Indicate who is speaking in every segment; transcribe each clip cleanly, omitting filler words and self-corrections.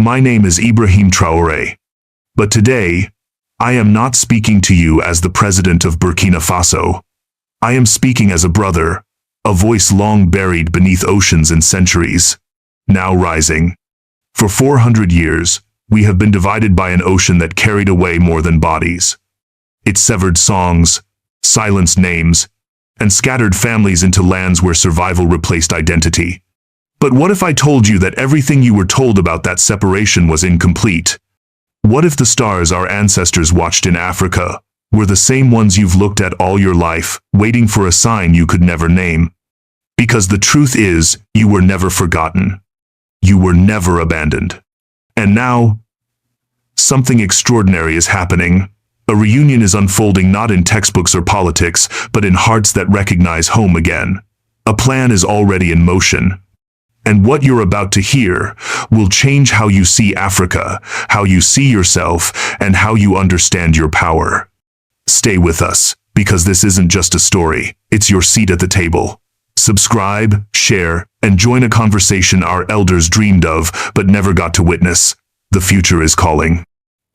Speaker 1: My name is Ibrahim Traore. But today, I am not speaking to you as the president of Burkina Faso. I am speaking as a brother, a voice long buried beneath oceans and centuries, now rising. For 400 years, we have been divided by an ocean that carried away more than bodies. It severed songs, silenced names, and scattered families into lands where survival replaced identity. But what if I told you that everything you were told about that separation was incomplete? What if the stars our ancestors watched in Africa were the same ones you've looked at all your life, waiting for a sign you could never name? Because the truth is, you were never forgotten. You were never abandoned. And now, something extraordinary is happening. A reunion is unfolding not in textbooks or politics, but in hearts that recognize home again. A plan is already in motion. And what you're about to hear will change how you see Africa, how you see yourself, and how you understand your power. Stay with us, because this isn't just a story, it's your seat at the table. Subscribe, share, and join a conversation our elders dreamed of but never got to witness. The future is calling.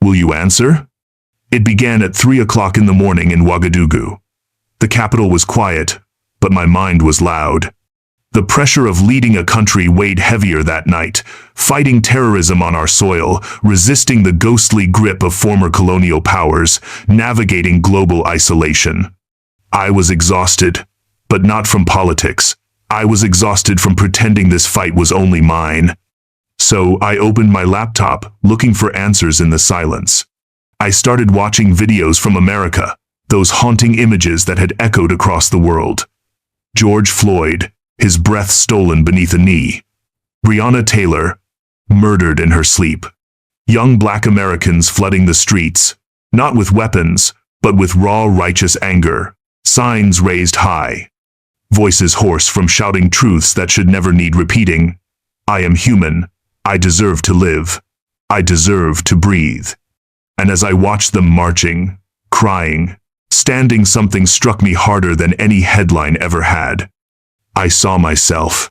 Speaker 1: Will you answer? It began at 3 o'clock in the morning in Ouagadougou. The capital was quiet, but my mind was loud. The pressure of leading a country weighed heavier that night, fighting terrorism on our soil, resisting the ghostly grip of former colonial powers, navigating global isolation. I was exhausted, but not from politics. I was exhausted from pretending this fight was only mine. So I opened my laptop, looking for answers in the silence. I started watching videos from America, those haunting images that had echoed across the world. George Floyd, his breath stolen beneath a knee. Breonna Taylor, murdered in her sleep. Young Black Americans flooding the streets, not with weapons, but with raw righteous anger. Signs raised high. Voices hoarse from shouting truths that should never need repeating. I am human. I deserve to live. I deserve to breathe. And as I watched them marching, crying, standing, something struck me harder than any headline ever had. I saw myself.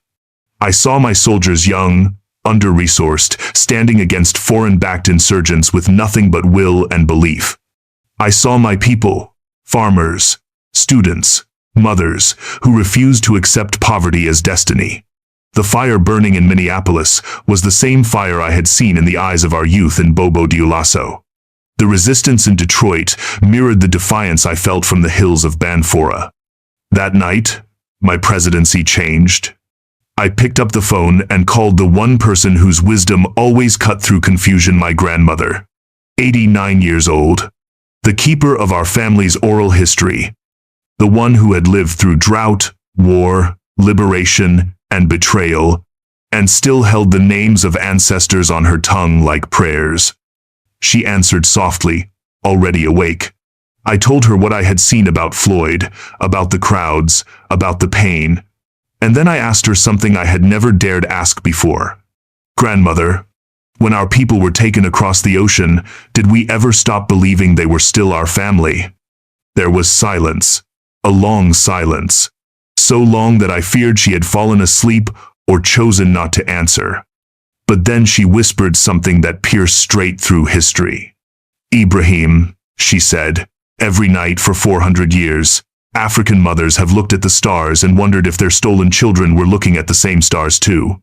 Speaker 1: I saw my soldiers, young, under-resourced, standing against foreign-backed insurgents with nothing but will and belief. I saw my people, farmers, students, mothers, who refused to accept poverty as destiny. The fire burning in Minneapolis was the same fire I had seen in the eyes of our youth in Bobo Dioulasso. The resistance in Detroit mirrored the defiance I felt from the hills of Banfora. That night, my presidency changed. I picked up the phone and called the one person whose wisdom always cut through confusion, my grandmother. 89 years old. The keeper of our family's oral history. The one who had lived through drought, war, liberation, and betrayal, and still held the names of ancestors on her tongue like prayers. She answered softly, already awake. I told her what I had seen about Floyd, about the crowds, about the pain, and then I asked her something I had never dared ask before. Grandmother, when our people were taken across the ocean, did we ever stop believing they were still our family? There was silence, a long silence, so long that I feared she had fallen asleep or chosen not to answer. But then she whispered something that pierced straight through history. Ibrahim, she said, every night for 400 years, African mothers have looked at the stars and wondered if their stolen children were looking at the same stars too.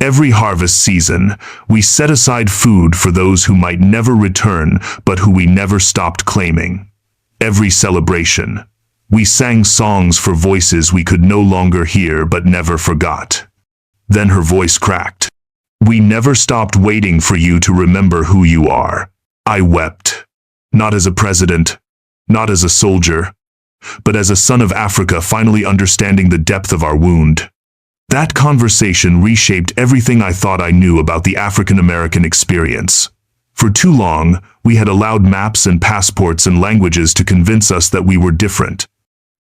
Speaker 1: Every harvest season, we set aside food for those who might never return but who we never stopped claiming. Every celebration, we sang songs for voices we could no longer hear but never forgot. Then her voice cracked. We never stopped waiting for you to remember who you are. I wept. Not as a president, not as a soldier, but as a son of Africa finally understanding the depth of our wound. That conversation reshaped everything I thought I knew about the African American experience. For too long, we had allowed maps and passports and languages to convince us that we were different.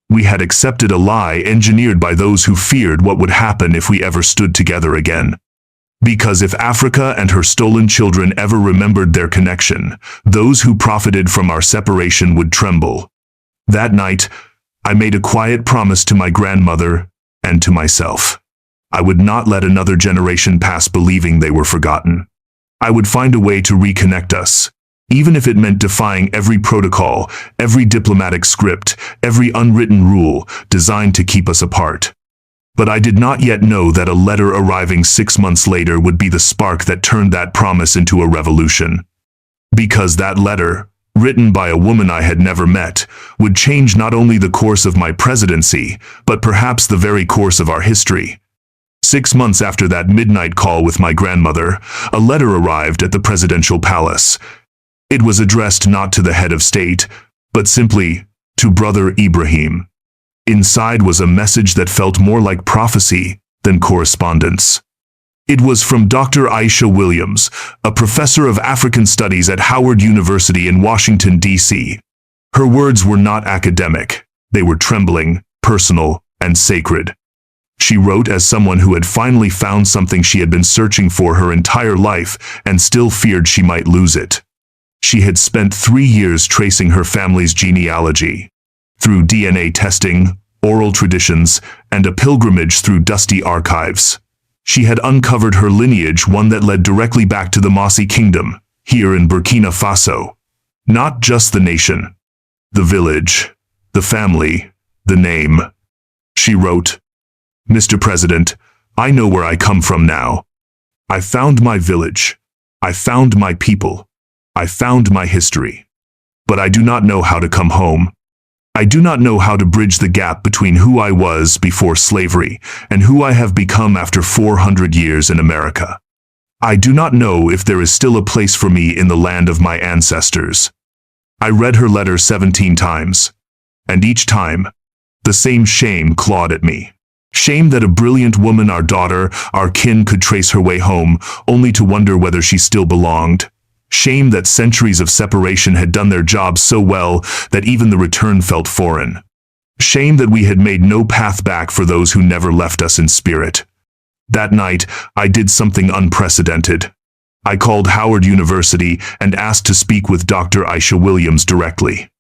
Speaker 1: We had accepted a lie engineered by those who feared what would happen if we ever stood together again. Because if Africa and her stolen children ever remembered their connection, those who profited from our separation would tremble. That night, I made a quiet promise to my grandmother and to myself. I would not let another generation pass believing they were forgotten. I would find a way to reconnect us, even if it meant defying every protocol, every diplomatic script, every unwritten rule designed to keep us apart. But I did not yet know that a letter arriving 6 months later would be the spark that turned that promise into a revolution. Because that letter, written by a woman I had never met, would change not only the course of my presidency, but perhaps the very course of our history. 6 months after that midnight call with my grandmother, a letter arrived at the presidential palace. It was addressed not to the head of state, but simply to Brother Ibrahim. Inside was a message that felt more like prophecy than correspondence. It was from Dr. Aisha Williams, a professor of African Studies at Howard University in Washington, D.C. Her words were not academic. They were trembling, personal, and sacred. She wrote as someone who had finally found something she had been searching for her entire life and still feared she might lose it. She had spent 3 years tracing her family's genealogy. Through DNA testing, oral traditions, and a pilgrimage through dusty archives, she had uncovered her lineage, one that led directly back to the Mossi Kingdom, here in Burkina Faso. Not just the nation, the village, the family, the name. She wrote, "Mr. President, I know where I come from now. I found my village. I found my people. I found my history. But I do not know how to come home. I do not know how to bridge the gap between who I was before slavery and who I have become after 400 years in America. I do not know if there is still a place for me in the land of my ancestors." I read her letter 17 times, and each time, the same shame clawed at me. Shame that a brilliant woman, our daughter, our kin, could trace her way home, only to wonder whether she still belonged. Shame that centuries of separation had done their job so well that even the return felt foreign. Shame that we had made no path back for those who never left us in spirit. That night, I did something unprecedented. I called Howard University and asked to speak with Dr. Aisha Williams directly.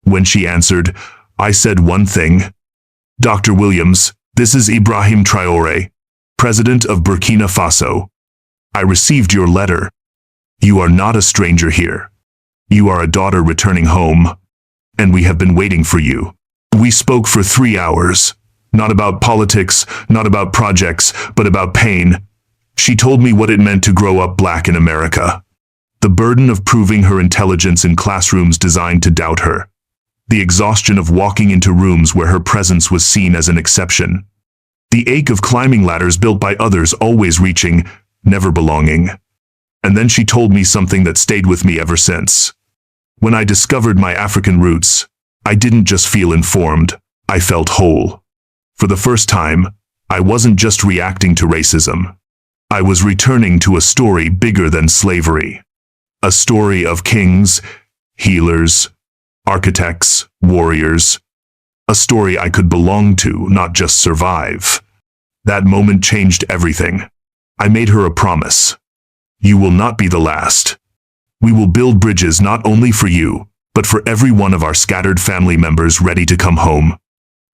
Speaker 1: When she answered, I said one thing. "Dr. Williams, this is Ibrahim Traore, President of Burkina Faso. I received your letter. You are not a stranger here. You are a daughter returning home, and we have been waiting for you." We spoke for 3 hours, not about politics, not about projects, but about pain. She told me what it meant to grow up black in America. The burden of proving her intelligence in classrooms designed to doubt her. The exhaustion of walking into rooms where her presence was seen as an exception. The ache of climbing ladders built by others, always reaching, never belonging. And then she told me something that stayed with me ever since. When I discovered my African roots, I didn't just feel informed, I felt whole. For the first time, I wasn't just reacting to racism. I was returning to a story bigger than slavery. A story of kings, healers, architects, warriors. A story I could belong to, not just survive. That moment changed everything. I made her a promise. You will not be the last. We will build bridges not only for you, but for every one of our scattered family members ready to come home.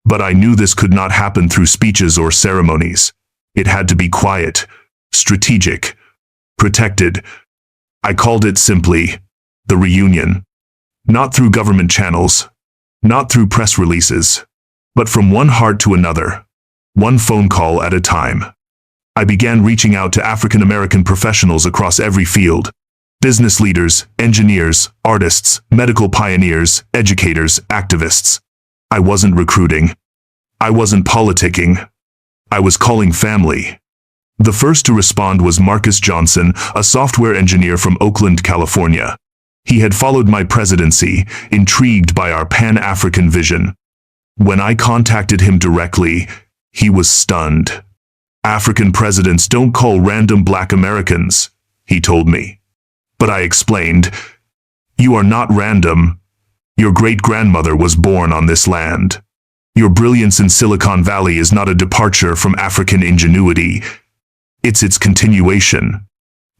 Speaker 1: But I knew this could not happen through speeches or ceremonies. It had to be quiet, strategic, protected. I called it simply the reunion. Not through government channels, not through press releases, but from one heart to another, one phone call at a time. I began reaching out to African American professionals across every field. Business leaders, engineers, artists, medical pioneers, educators, activists. I wasn't recruiting. I wasn't politicking. I was calling family. The first to respond was Marcus Johnson, a software engineer from Oakland, California. He had followed my presidency, intrigued by our Pan-African vision. When I contacted him directly, he was stunned. "African presidents don't call random black Americans," he told me. But I explained, "You are not random. Your great-grandmother was born on this land. Your brilliance in Silicon Valley is not a departure from African ingenuity. It's its continuation."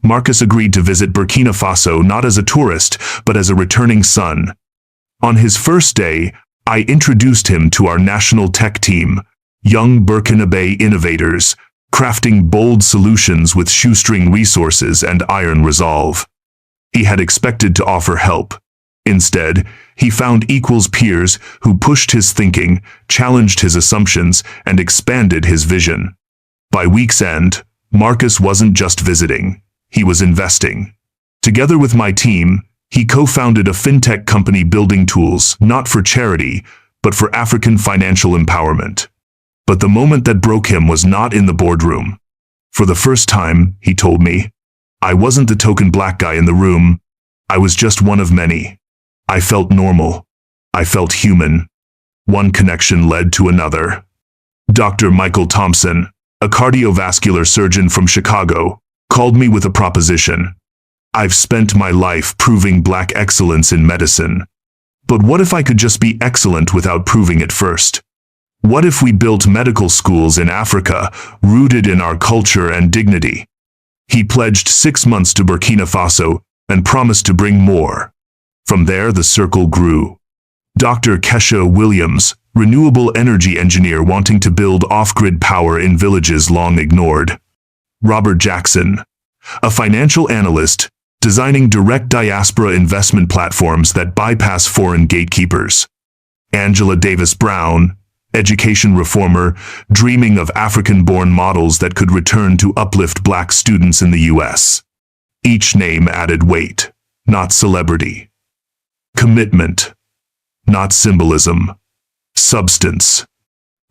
Speaker 1: Marcus agreed to visit Burkina Faso not as a tourist, but as a returning son. On his first day, I introduced him to our national tech team, young Burkinabe innovators, crafting bold solutions with shoestring resources and iron resolve. He had expected to offer help. Instead, he found equals peers who pushed his thinking, challenged his assumptions, and expanded his vision. By week's end, Marcus wasn't just visiting, he was investing. Together with my team, he co-founded a fintech company building tools not for charity, but for African financial empowerment. But the moment that broke him was not in the boardroom. For the first time, he told me, I wasn't the token black guy in the room. I was just one of many. I felt normal. I felt human. One connection led to another. Dr. Michael Thompson, a cardiovascular surgeon from Chicago, called me with a proposition. I've spent my life proving black excellence in medicine. But what if I could just be excellent without proving it first? What if we built medical schools in Africa, rooted in our culture and dignity? He pledged 6 months to Burkina Faso and promised to bring more. From there, the circle grew. Dr. Kesha Williams, renewable energy engineer wanting to build off-grid power in villages long ignored. Robert Jackson, a financial analyst, designing direct diaspora investment platforms that bypass foreign gatekeepers. Angela Davis Brown, education reformer, dreaming of African-born models that could return to uplift black students in the U.S. Each name added weight, not celebrity. Commitment, not symbolism. Substance.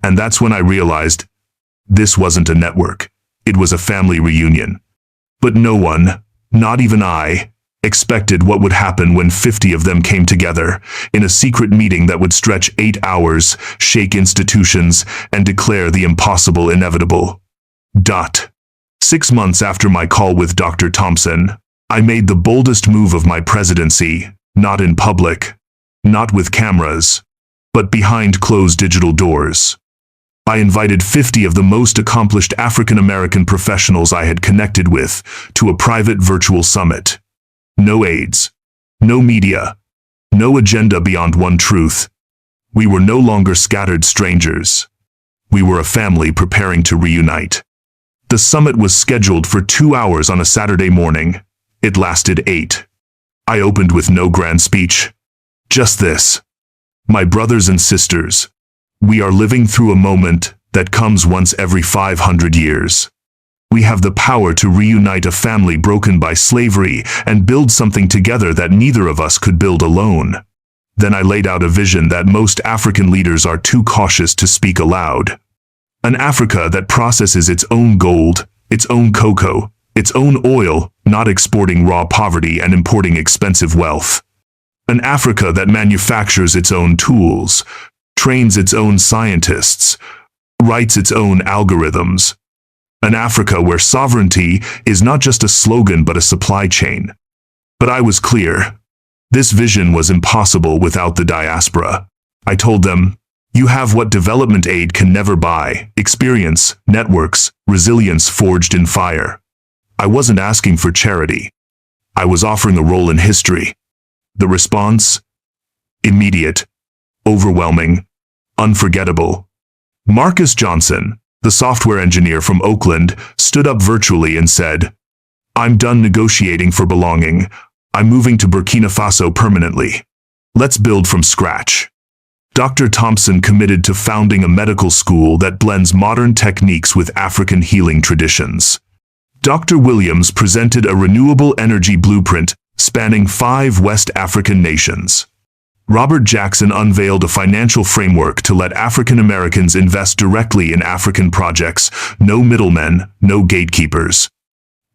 Speaker 1: And that's when I realized this wasn't a network. It was a family reunion. But no one, not even I, expected what would happen when 50 of them came together in a secret meeting that would stretch 8 hours, shake institutions, and declare the impossible inevitable. 6 months after my call with Dr. Thompson, I made the boldest move of my presidency, not in public, not with cameras, but behind closed digital doors. I invited 50 of the most accomplished African-American professionals I had connected with to a private virtual summit. No aides, no media, no agenda beyond one truth. We were no longer scattered strangers. We were a family preparing to reunite. The summit was scheduled for 2 hours on a Saturday morning. It lasted 8. I opened with no grand speech. Just this. My brothers and sisters, we are living through a moment that comes once every 500 years. We have the power to reunite a family broken by slavery and build something together that neither of us could build alone. Then I laid out a vision that most African leaders are too cautious to speak aloud. An Africa that processes its own gold, its own cocoa, its own oil, not exporting raw poverty and importing expensive wealth. An Africa that manufactures its own tools, trains its own scientists, writes its own algorithms. An Africa where sovereignty is not just a slogan but a supply chain. But I was clear. This vision was impossible without the diaspora. I told them, you have what development aid can never buy: experience, networks, resilience forged in fire. I wasn't asking for charity. I was offering a role in history. The response? Immediate, overwhelming, unforgettable. Marcus Johnson, the software engineer from Oakland, stood up virtually and said, I'm done negotiating for belonging. I'm moving to Burkina Faso permanently. Let's build from scratch. Dr. Thompson committed to founding a medical school that blends modern techniques with African healing traditions. Dr. Williams presented a renewable energy blueprint spanning 5 West African nations. Robert Jackson unveiled a financial framework to let African Americans invest directly in African projects, no middlemen, no gatekeepers.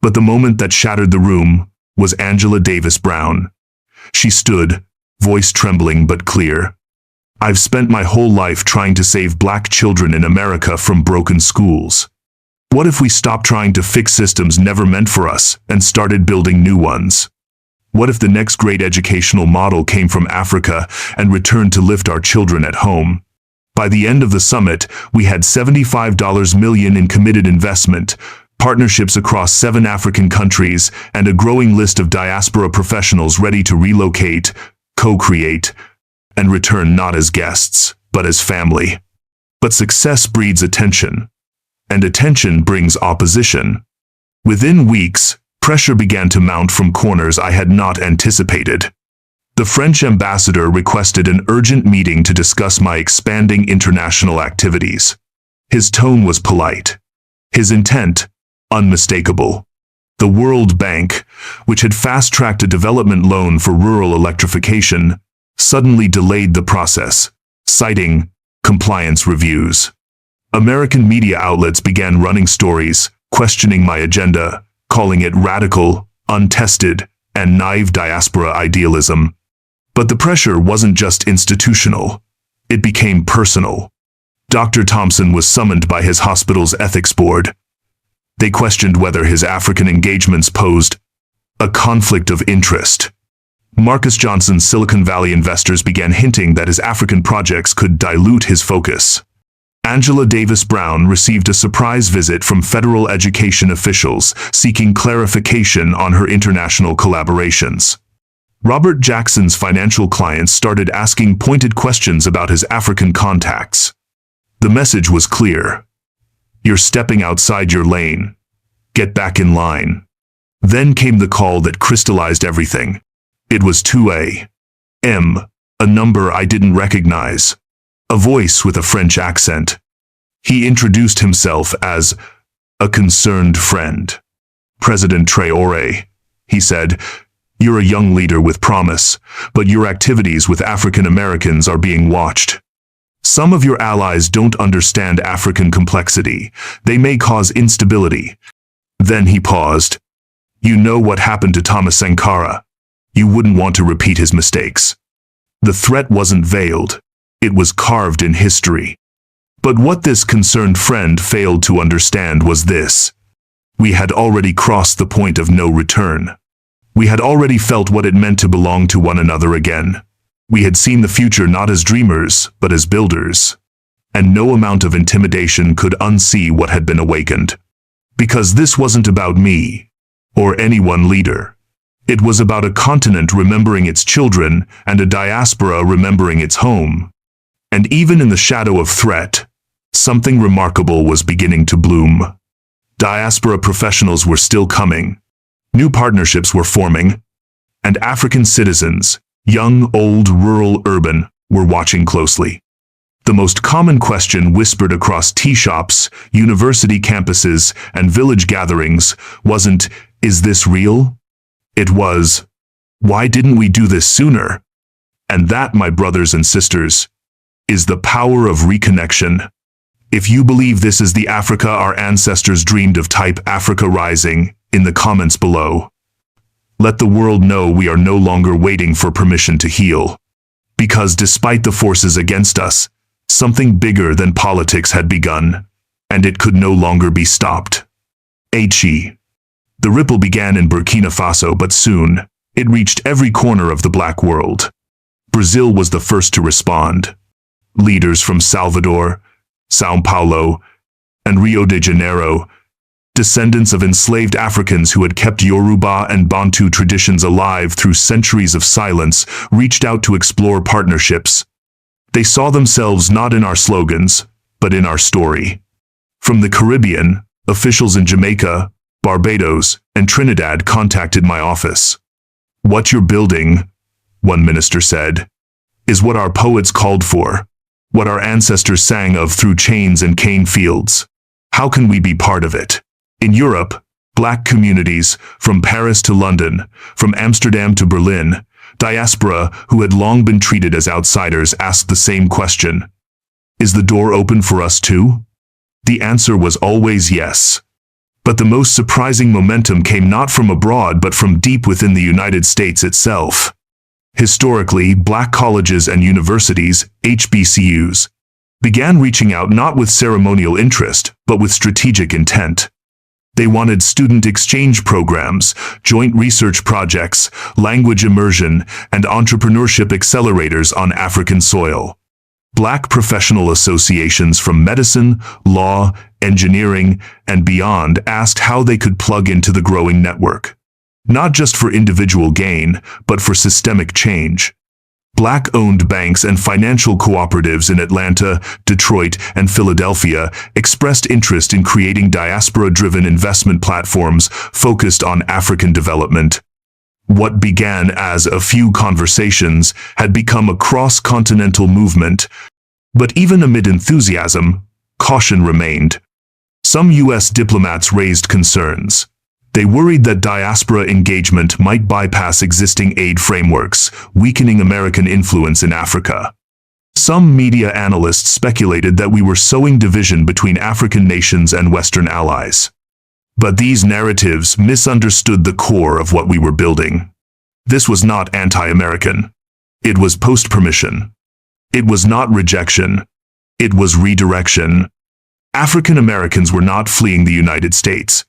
Speaker 1: But the moment that shattered the room was Angela Davis Brown. She stood, voice trembling but clear. I've spent my whole life trying to save black children in America from broken schools. What if we stopped trying to fix systems never meant for us and started building new ones? What if the next great educational model came from Africa and returned to lift our children at home? By the end of the summit, we had $75 million in committed investment, partnerships across 7 African countries, and a growing list of diaspora professionals ready to relocate, co-create, and return not as guests, but as family. But success breeds attention. and attention brings opposition. Within weeks, pressure began to mount from corners I had not anticipated. The French ambassador requested an urgent meeting to discuss my expanding international activities. His tone was polite. His intent, unmistakable. The World Bank, which had fast-tracked a development loan for rural electrification, suddenly delayed the process, citing compliance reviews. American media outlets began running stories, questioning my agenda, calling it radical, untested, and naive diaspora idealism. But the pressure wasn't just institutional. It became personal. Dr. Thompson was summoned by his hospital's ethics board. They questioned whether his African engagements posed a conflict of interest. Marcus Johnson's Silicon Valley investors began hinting that his African projects could dilute his focus. Angela Davis Brown received a surprise visit from federal education officials seeking clarification on her international collaborations. Robert Jackson's financial clients started asking pointed questions about his African contacts. The message was clear. You're stepping outside your lane. Get back in line. Then came the call that crystallized everything. It was 2 a.m., a number I didn't recognize. A voice with a French accent. He introduced himself as a concerned friend. President Traore, he said, you're a young leader with promise, but your activities with African Americans are being watched. Some of your allies don't understand African complexity. They may cause instability. Then he paused. You know what happened to Thomas Sankara. You wouldn't want to repeat his mistakes. The threat wasn't veiled. It was carved in history. But what this concerned friend failed to understand was this. We had already crossed the point of no return. We had already felt what it meant to belong to one another again. We had seen the future not as dreamers, but as builders. And no amount of intimidation could unsee what had been awakened. Because this wasn't about me, or any one leader. It was about a continent remembering its children and a diaspora remembering its home. And even in the shadow of threat, something remarkable was beginning to bloom. Diaspora professionals were still coming. New partnerships were forming. And African citizens, young, old, rural, urban, were watching closely. The most common question whispered across tea shops, university campuses, and village gatherings wasn't, is this real? It was, why didn't we do this sooner? And that, my brothers and sisters, is the power of reconnection. If you believe this is the Africa our ancestors dreamed of, type Africa Rising in the comments below. Let the world know we are no longer waiting for permission to heal. Because despite the forces against us, something bigger than politics had begun, and it could no longer be stopped. The ripple began in Burkina Faso, but soon, it reached every corner of the Black world. Brazil was the first to respond. Leaders from Salvador, São Paulo, and Rio de Janeiro, descendants of enslaved Africans who had kept Yoruba and Bantu traditions alive through centuries of silence, reached out to explore partnerships. They saw themselves not in our slogans, but in our story. From the Caribbean, officials in Jamaica, Barbados, and Trinidad contacted my office. What you're building, one minister said, is what our poets called for, what our ancestors sang of through chains and cane fields. How can we be part of it? In Europe, Black communities, from Paris to London, from Amsterdam to Berlin, diaspora who had long been treated as outsiders asked the same question. Is the door open for us too? The answer was always yes. But the most surprising momentum came not from abroad but from deep within the United States itself. Historically, Black colleges and universities, HBCUs, began reaching out not with ceremonial interest, but with strategic intent. They wanted student exchange programs, joint research projects, language immersion, and entrepreneurship accelerators on African soil. Black professional associations from medicine, law, engineering, and beyond asked how they could plug into the growing network. Not just for individual gain, but for systemic change. Black-owned banks and financial cooperatives in Atlanta, Detroit, and Philadelphia expressed interest in creating diaspora-driven investment platforms focused on African development. What began as a few conversations had become a cross-continental movement, but even amid enthusiasm, caution remained. Some U.S. diplomats raised concerns. They worried that diaspora engagement might bypass existing aid frameworks, weakening American influence in Africa. Some media analysts speculated that we were sowing division between African nations and Western allies. But these narratives misunderstood the core of what we were building. This was not anti-American. It was post-permission. It was not rejection. It was redirection. African Americans were not fleeing the United States.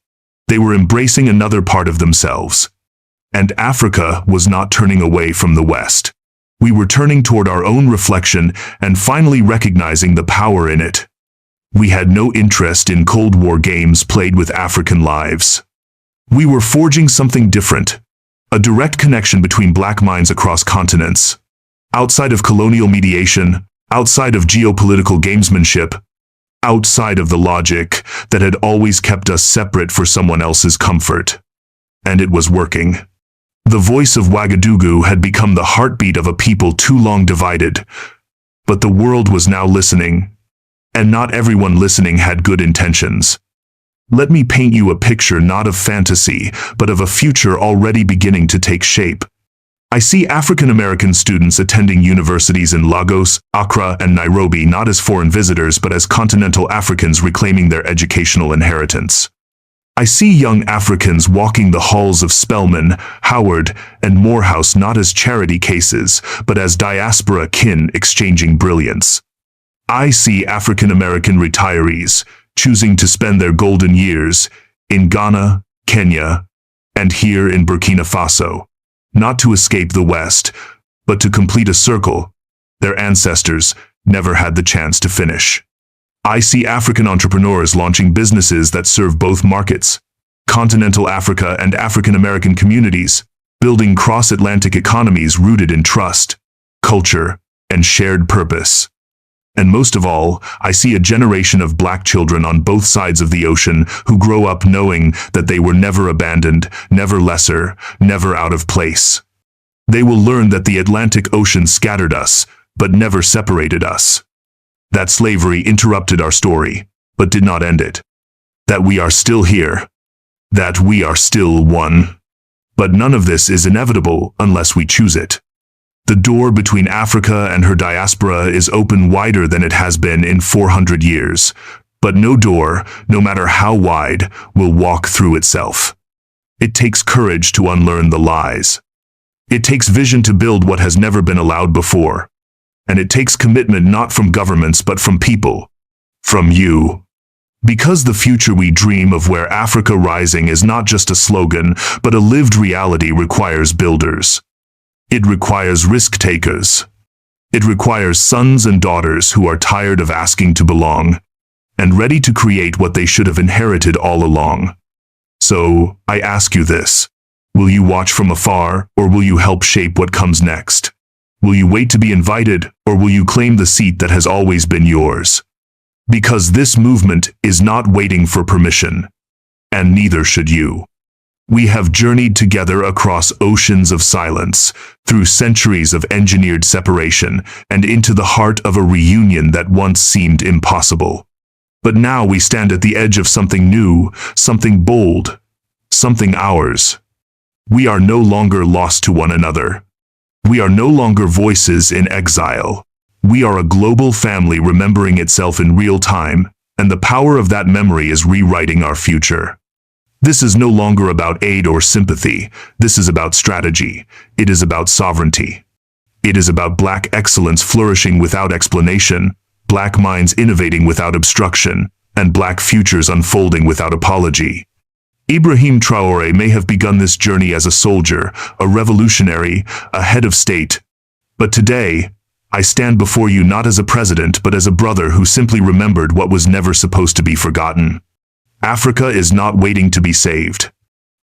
Speaker 1: They were embracing another part of themselves. And Africa was not turning away from the West. We were turning toward our own reflection and finally recognizing the power in it. We had no interest in Cold War games played with African lives. We were forging something different, a direct connection between Black minds across continents. Outside of colonial mediation, outside of geopolitical gamesmanship, outside of the logic that had always kept us separate for someone else's comfort. And it was working. The voice of Ouagadougou had become the heartbeat of a people too long divided. But the world was now listening. And not everyone listening had good intentions. Let me paint you a picture not of fantasy, but of a future already beginning to take shape. I see African American students attending universities in Lagos, Accra, and Nairobi not as foreign visitors but as continental Africans reclaiming their educational inheritance. I see young Africans walking the halls of Spelman, Howard, and Morehouse not as charity cases, but as diaspora kin exchanging brilliance. I see African American retirees choosing to spend their golden years in Ghana, Kenya, and here in Burkina Faso. Not to escape the West, but to complete a circle their ancestors never had the chance to finish. I see African entrepreneurs launching businesses that serve both markets, continental Africa and African American communities, building cross-Atlantic economies rooted in trust, culture, and shared purpose. And most of all, I see a generation of Black children on both sides of the ocean who grow up knowing that they were never abandoned, never lesser, never out of place. They will learn that the Atlantic Ocean scattered us, but never separated us. That slavery interrupted our story, but did not end it. That we are still here. That we are still one. But none of this is inevitable unless we choose it. The door between Africa and her diaspora is open wider than it has been in 400 years, but no door, no matter how wide, will walk through itself. It takes courage to unlearn the lies. It takes vision to build what has never been allowed before. And it takes commitment not from governments but from people. From you. Because the future we dream of where Africa rising is not just a slogan, but a lived reality requires builders. It requires risk-takers. It requires sons and daughters who are tired of asking to belong, and ready to create what they should have inherited all along. So, I ask you this. Will you watch from afar, or will you help shape what comes next? Will you wait to be invited, or will you claim the seat that has always been yours? Because this movement is not waiting for permission, and neither should you. We have journeyed together across oceans of silence, through centuries of engineered separation, and into the heart of a reunion that once seemed impossible. But now we stand at the edge of something new, something bold, something ours. We are no longer lost to one another. We are no longer voices in exile. We are a global family remembering itself in real time, and the power of that memory is rewriting our future. This is no longer about aid or sympathy. This is about strategy. It is about sovereignty. It is about Black excellence flourishing without explanation, Black minds innovating without obstruction, and Black futures unfolding without apology. Ibrahim Traore may have begun this journey as a soldier, a revolutionary, a head of state. But today, I stand before you not as a president but as a brother who simply remembered what was never supposed to be forgotten. Africa is not waiting to be saved.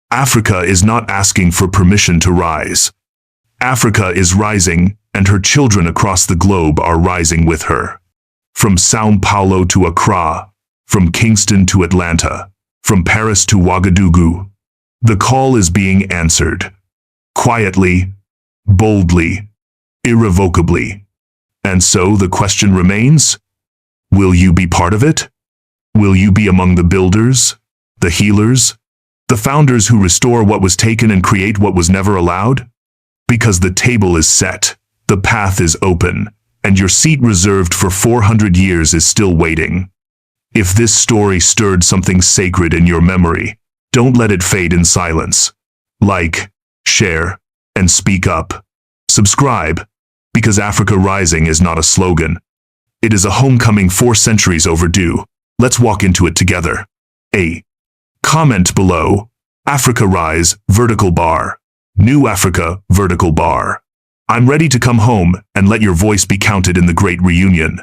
Speaker 1: Africa is not asking for permission to rise. Africa is rising, and her children across the globe are rising with her. From São Paulo to Accra, from Kingston to Atlanta, from Paris to Ouagadougou, the call is being answered. Quietly, boldly, irrevocably. And so the question remains, will you be part of it? Will you be among the builders, the healers, the founders who restore what was taken and create what was never allowed? Because the table is set, the path is open, and your seat reserved for 400 years is still waiting. If this story stirred something sacred in your memory, don't let it fade in silence. Like, share, and speak up. Subscribe, because Africa Rising is not a slogan. It is a homecoming 4 centuries overdue. Let's walk into it together. A. Comment below, Africa Rise, vertical bar. New Africa, vertical bar. I'm ready to come home and let your voice be counted in the great reunion.